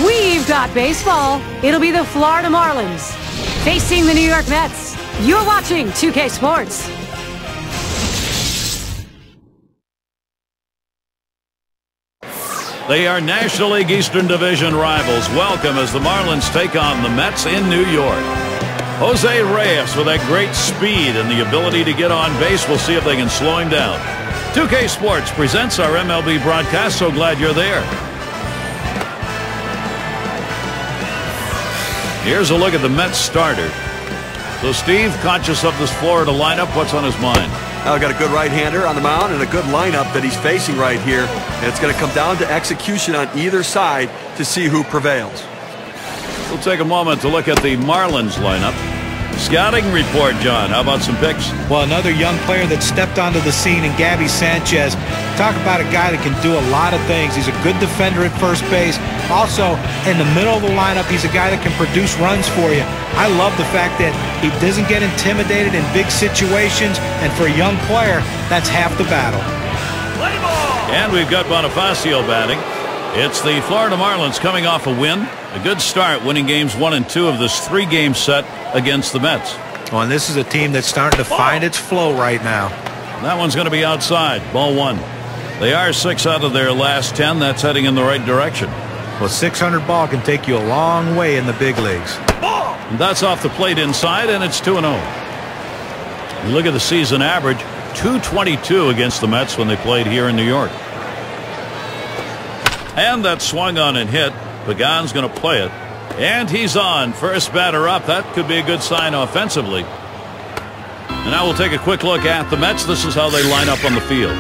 We've got baseball. It'll be the Florida Marlins facing the New York Mets. You're watching 2K Sports. They are National League Eastern Division rivals. Welcome as the Marlins take on the Mets in New York. Jose Reyes with that great speed and the ability to get on base. We'll see if they can slow him down. 2K Sports presents our MLB broadcast. So glad you're there. Here's a look at the Mets starter. So Steve, conscious of this Florida lineup, what's on his mind? Well, got a good right-hander on the mound and a good lineup that he's facing right here. And it's going to come down to execution on either side to see who prevails. We'll take a moment to look at the Marlins lineup. Scouting report, John. How about some picks? Well, another young player that stepped onto the scene in Gabby Sanchez. Talk about a guy that can do a lot of things. He's a good defender at first base. Also, in the middle of the lineup, he's a guy that can produce runs for you. I love the fact that he doesn't get intimidated in big situations, and for a young player, that's half the battle. And we've got Bonifacio batting. It's the Florida Marlins coming off a win. A good start, winning games 1 and 2 of this 3-game set against the Mets. Well, and this is a team that's starting to find its flow right now. That one's going to be outside. Ball 1. They are 6 out of their last 10. That's heading in the right direction. Well, 600 ball can take you a long way in the big leagues. And that's off the plate inside, and it's 2-0. You look at the season average, 222 against the Mets when they played here in New York. And that swung on and hit. Pagan's going to play it. And he's on. First batter up. That could be a good sign offensively. And now we'll take a quick look at the Mets. This is how they line up on the field.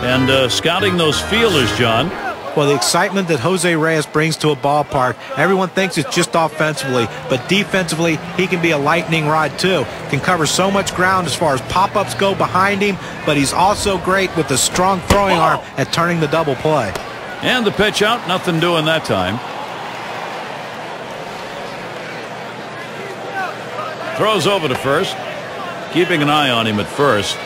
And scouting those fielders, John. Well, the excitement that Jose Reyes brings to a ballpark, everyone thinks it's just offensively, but defensively, he can be a lightning rod too. Can cover so much ground as far as pop-ups go behind him, but he's also great with a strong throwing arm at turning the double play. And the pitch out, nothing doing that time. Throws over to first, keeping an eye on him at first.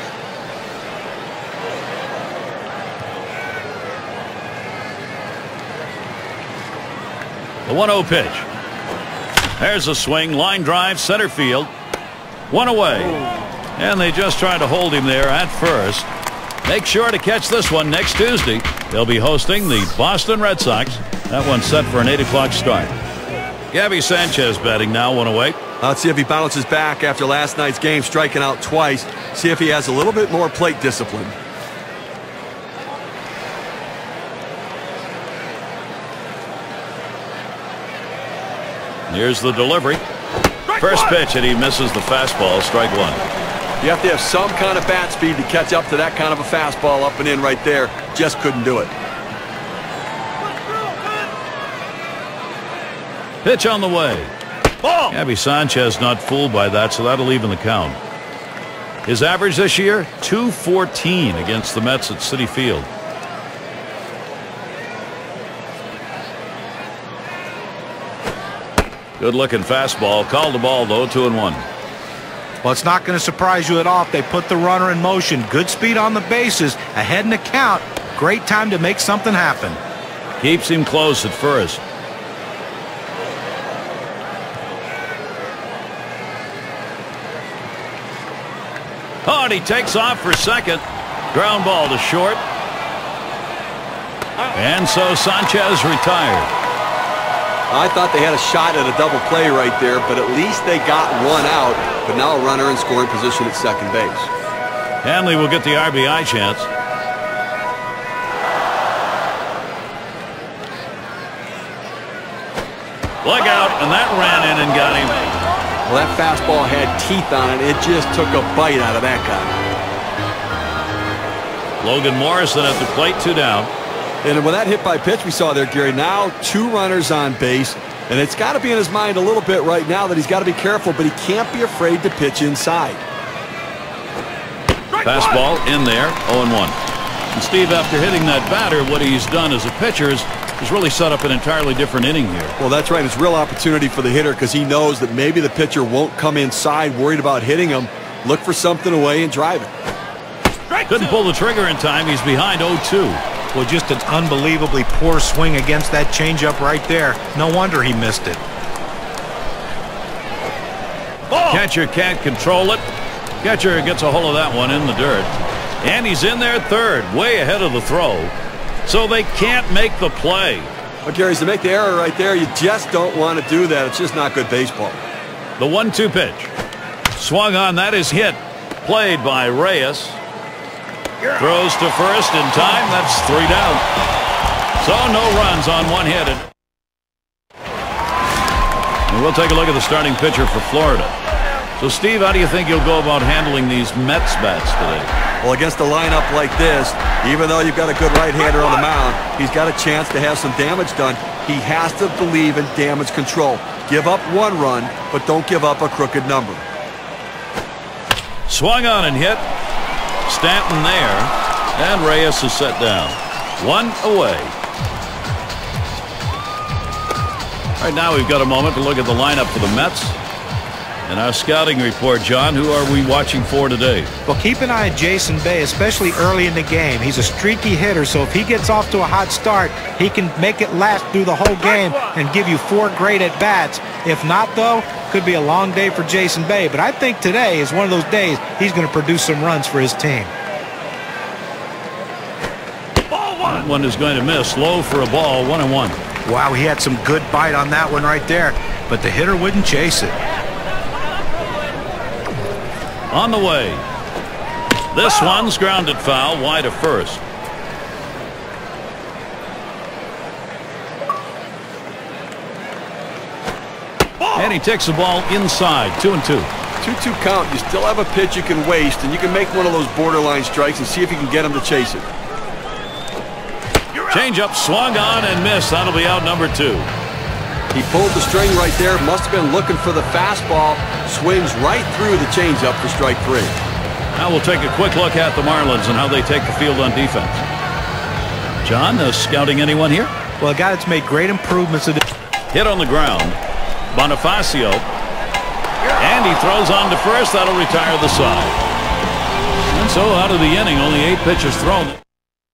The 1-0 pitch. There's a swing, line drive, center field. One away. And they just tried to hold him there at first. Make sure to catch this one next Tuesday. They'll be hosting the Boston Red Sox. That one's set for an 8 o'clock start. Gabby Sanchez batting now, 1 away. Let's see if he bounces back after last night's game, striking out twice. See if he has a little bit more plate discipline. Here's the delivery. First pitch, and he misses the fastball. Strike 1. You have to have some kind of bat speed to catch up to that kind of a fastball up and in right there. Just couldn't do it. Pitch on the way. Ball. Gabby Sanchez not fooled by that, so that'll even the count. His average this year, .214 against the Mets at Citi Field. Good-looking fastball. Called the ball, though, 2-1. Well, it's not going to surprise you at all if they put the runner in motion. Good speed on the bases, ahead in the count. Great time to make something happen. Keeps him close at first. Oh, and he takes off for second. Ground ball to short. And so Sanchez retired. I thought they had a shot at a double play right there, but at least they got one out. But now a runner in scoring position at second base. Hanley will get the RBI chance. Look out, and that ran in and got him. Well, that fastball had teeth on it. It just took a bite out of that guy. Logan Morrison at the plate, 2 down. And with that hit by pitch we saw there, Gary, now 2 runners on base. And it's got to be in his mind a little bit right now that he's got to be careful, but he can't be afraid to pitch inside. Fastball in there, 0-1. And Steve, after hitting that batter, what he's done as a pitcher is really set up an entirely different inning here. Well, that's right. It's a real opportunity for the hitter because he knows that maybe the pitcher won't come inside worried about hitting him. Look for something away and drive it. Couldn't pull the trigger in time. He's behind 0-2. Well, just an unbelievably poor swing against that changeup right there. No wonder he missed it. Catcher can't control it. Catcher gets a hold of that one in the dirt. And he's in there third, way ahead of the throw. So they can't make the play. Well, Gary, to make the error right there, you just don't want to do that. It's just not good baseball. The 1-2 pitch. Swung on, that is hit. Played by Reyes. Throws to first in time. That's 3 down. So no runs on 1 hit. And we'll take a look at the starting pitcher for Florida. So, Steve, how do you think you'll go about handling these Mets bats today? Well, against a lineup like this, even though you've got a good right-hander on the mound, he's got a chance to have some damage done. He has to believe in damage control. Give up 1 run, but don't give up a crooked number. Swung on and hit. Stanton there. And Reyes is set down. 1 away. Right now we've got a moment to look at the lineup for the Mets. And our scouting report, John, who are we watching for today? Well, keep an eye on Jason Bay, especially early in the game. He's a streaky hitter, so if he gets off to a hot start, he can make it last through the whole game and give you 4 great at-bats. If not, though, could be a long day for Jason Bay. But I think today is one of those days he's going to produce some runs for his team. That one is going to miss. Low for a ball, 1-1. Wow, he had some good bite on that one right there, but the hitter wouldn't chase it. On the way. This one's grounded foul, wide of first. And he takes the ball inside, 2-2. 2-2 count. You still have a pitch you can waste, and you can make one of those borderline strikes and see if you can get him to chase it. Changeup swung on and missed. That'll be out number 2. He pulled the string right there. Must have been looking for the fastball. Swings right through the changeup for strike 3. Now we'll take a quick look at the Marlins and how they take the field on defense. John, scouting anyone here? Well, a guy that's made great improvements. Hit on the ground. Bonifacio. And he throws on to first. That'll retire the side. And so out of the inning, only 8 pitches thrown.